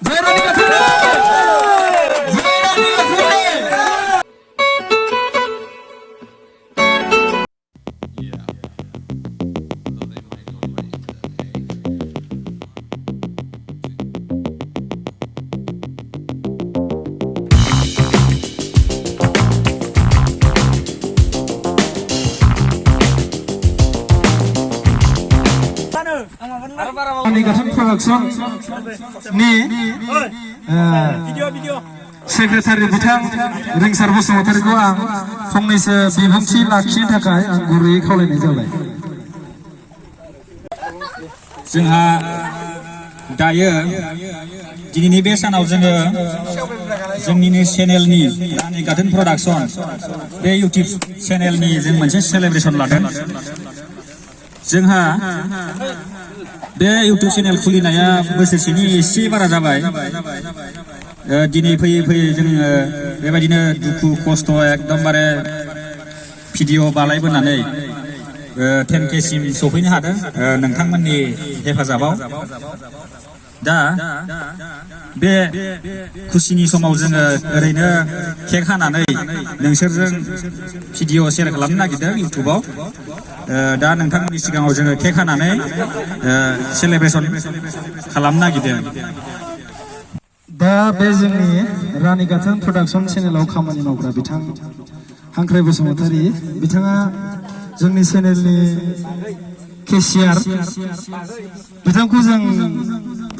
जय रानी गाथोन जय रानी गाथोन Rani Gathwn production ni secretary bitang ringsar bosumataरिखौ आं फंनैसो बिबुंथि लाखिनो थाखाय आं गुरैयै खावलायनाय जाबाय। जोंहा दायो दिनैनि बे सानाव जोङो जोंनिनो चेनेलनि रानि गाथोन प्रडाक्शन बे इउटिउब चेनेलनि जों मोनसे सेलिब्रेशन लादों। जोंहा बे इउटिउब चेनेल खुलिनाया बोसोरसेनि एसे बारा जाबाय। दिनै फैयै फैयै जोङो बेबायदिनो दुखु खस्थ' एकदमबारे भिडिअ बानायबोनानै 10K सिम सफैनो हादों नोंथांमोननि हेफाजाबाव। दा बे खुसिनि समाव जोङो ओरैनो केक हानानै नोंसोरजों भिडिअ शेयार खालामनो नागिरदों इउटिउबाव। दा नोंथांमोननि सिगाङाव जोङो केक हानानै सेलिब्रेशन खालामनो नागिरदों। दा बे जोंनि रानि गाथोन प्रडाक्शन चेनेलाव खामानि मावग्रा बिथां हांख्राय बसुमतारी बिथाङा जोंनि चेनेलनि केशियार बिथांखौ जों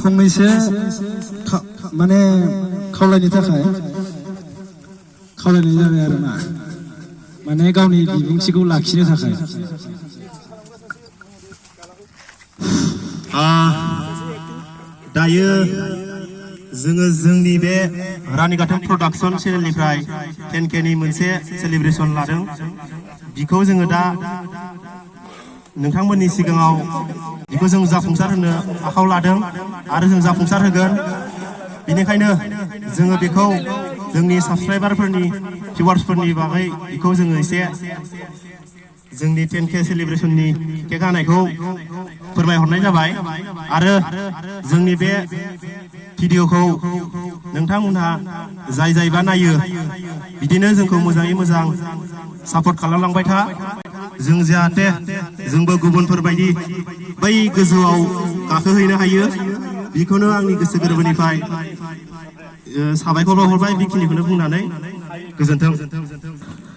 फंनैसो माने खावलायनो थाखाय खावलायनाय जाबाय आरो ना माने गावनि बिबुंथिखौ लाखिनो थाखाय। दायो जोङो जोंनि बे रानि गाथोन प्रडाक्शन चेनेलनिफ्राय 10K नि मोनसे सेलिब्रेशन लादों। बिखौ जोङो दा नोंथांमोननि सिगाङाव बिखौ जों जाफुंसार होनो आखायाव लादों आरो जों जाफुंसार होगोन। बेनिखायनो जोङो बेखौ जोंनि साबस्क्राइबारफोरनि भिउवार्सफोरनि बागै बेखौ जोङो एसे जोंनि 10K सेलिब्रेशननि केक हानायखौ फोरमायहरनाय जाबाय। आरो जोंनि बे भिडिअखौ नोंथांमोनहा जाय जायबा नायो बिदिनो जोंखौ मोजाङै मोजां सापर्ट खालामलांबाय था। जों जाहाथे जोंबो गुबुनफोरबायदि बै गोजौआव गाखोहैनो हायो बेखौनो आंनि गोसो गोरबोनिफ्राय साबायखर बावहरबाय। बेखिनिखौनो बुंनानै गोजोन्थों।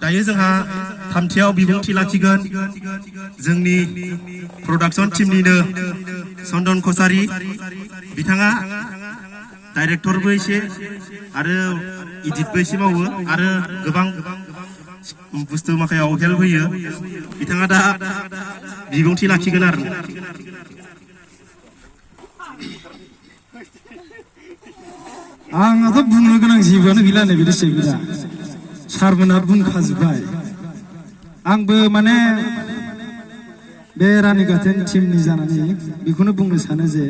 दायो जोंहा थामथियाव बिबुंथि लाखिगोन जोंनि प्रडाक्शन टीमनिनो चन्दन कसारी बिथाङा डाइरेक्टरबो एसे आरो इडिटबो एसे मावो आरो गोबां बुस्थु माखायाव हेल्प होयो। बिथाङा दा बिबुंथि लाखिगोन आरो आंहाथ' बुंनो गोनां जेबोआनो गैला नै बिदि दा सारमोनहा बुंखाजोब्बाय। आंबो माने बे रानि गाथोन टीमनि जानानै बेखौनो बुंनो सानो जे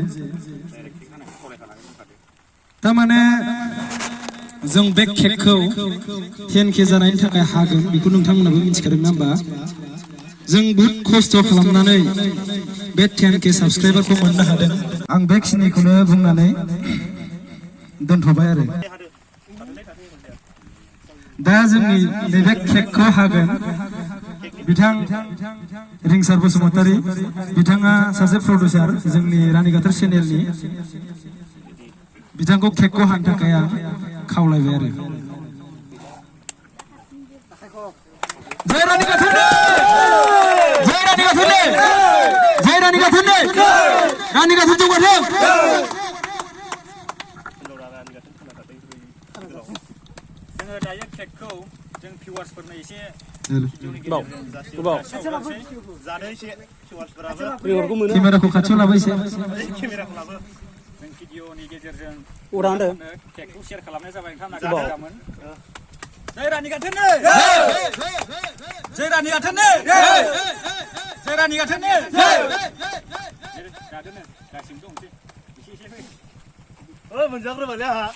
थारमाने जों बे केकखौ 10K जानायनि थाखाय हागोन बेखौ नोंथांमोनाबो मिथिखादों ना होमबा? जों बहुत खस्थ' खालामनानै बे 10K साबस्क्राइबारखौ मोननो हादों। आं बेखिनिखौनो बुंनानै दोनथ'बाय आरो दा जोंनि नैबे केकखौ हागोन बिथां रिंसार बसुमतारी बिथाङा सासे प्रडिउसार जोंनि रानि गाथोन चेनेलनि। बिथांखौ केकखौ हानो थाखाय आं खावलायबाय आरो जय रानि गाथोन जय रानि गाथोन जय रानि गाथोन रानि गाथोन जौगाथों। जोङो दायो केकखौ जों भिउवार्सफोरनो एसे केमेराखौ खाथियाव लाबो एसे जों भिडिअनि गेजेरजों केकखौ शेयार खालामनाय जाबाय। नोंथाङा नागारामोन। जय रानि गाथोन जय रानि गाथोन जय रानि गाथोन गासिबो दंसै एसे मोनजाग्रोबायलै आंहा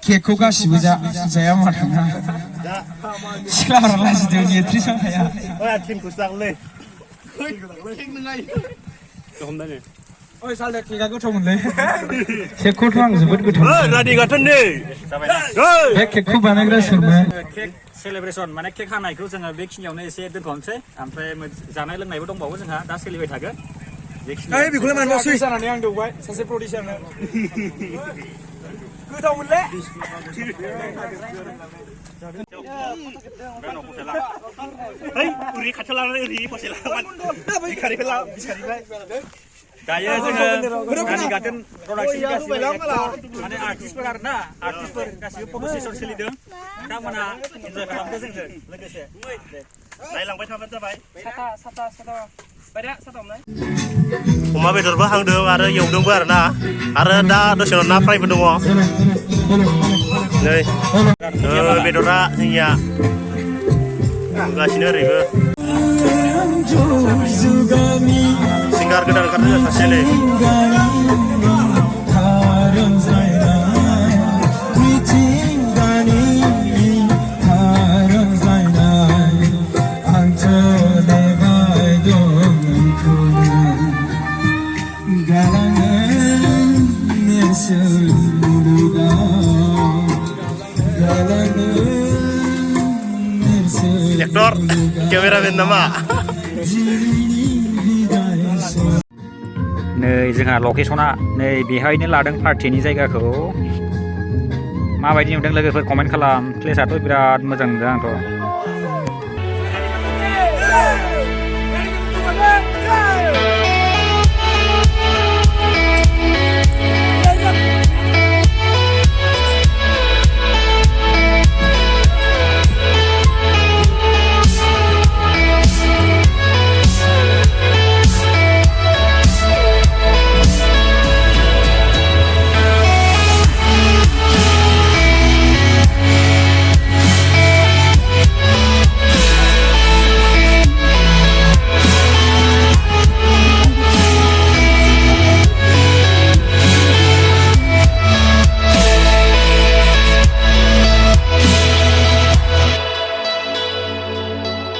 केकखौ गासिबो जाया मा थाङा सिख्लाफोरा लाजिदों नेट्रिसाव थाया टिमखौसो जागोनलै केकखौथ' आं जोबोद गोथाव रानि गाथोननि जाबायना बे केकखौ बानायग्रा सोरमोन केक सेलेब्रेसन माने केक हानायखौ जोङो बेखिनियावनो एसे दोनथ'नोसै ओमफ्राय जानाय लोंनायबो दंबावो जोंहा दा सोलिबाय थागोन बेखौलाय मानो बावसै जानानै आं दौबाय सासे प्रडिउसारनो गोथावमोनलै उरि खाथियाव लानानै उरि फसे दायो जोङो रानि गाथोन प्रडाक्सन गासिबो माने आर्टिस्टफोर आरोना आर्टिस्टफोर गासिबो फट' सेसन सोलिदों बिथांमोना इन्जय खालामदों जोंजों लोगोसे नायलांबाय थाबानो जाबाय साथा हमनाय अमा बेदरबो हांदों आरो एवदोंबो आरोना आरो दा दसे उनाव ना फ्रायबो दङ नै बेदरा जोंनिया गासिनो ओरैबो सिंगार गोदान ओंखारदों सासे नै एक्टर केमेरामेन नामा नै जोंहा लकेसना नै बेहायनो लादों पार्टिनि जायगाखौ माबायदि नुदों लोगोफोर कमेन्ट खालाम प्लेसआथ' बिराद मोजां नुदों आंथ'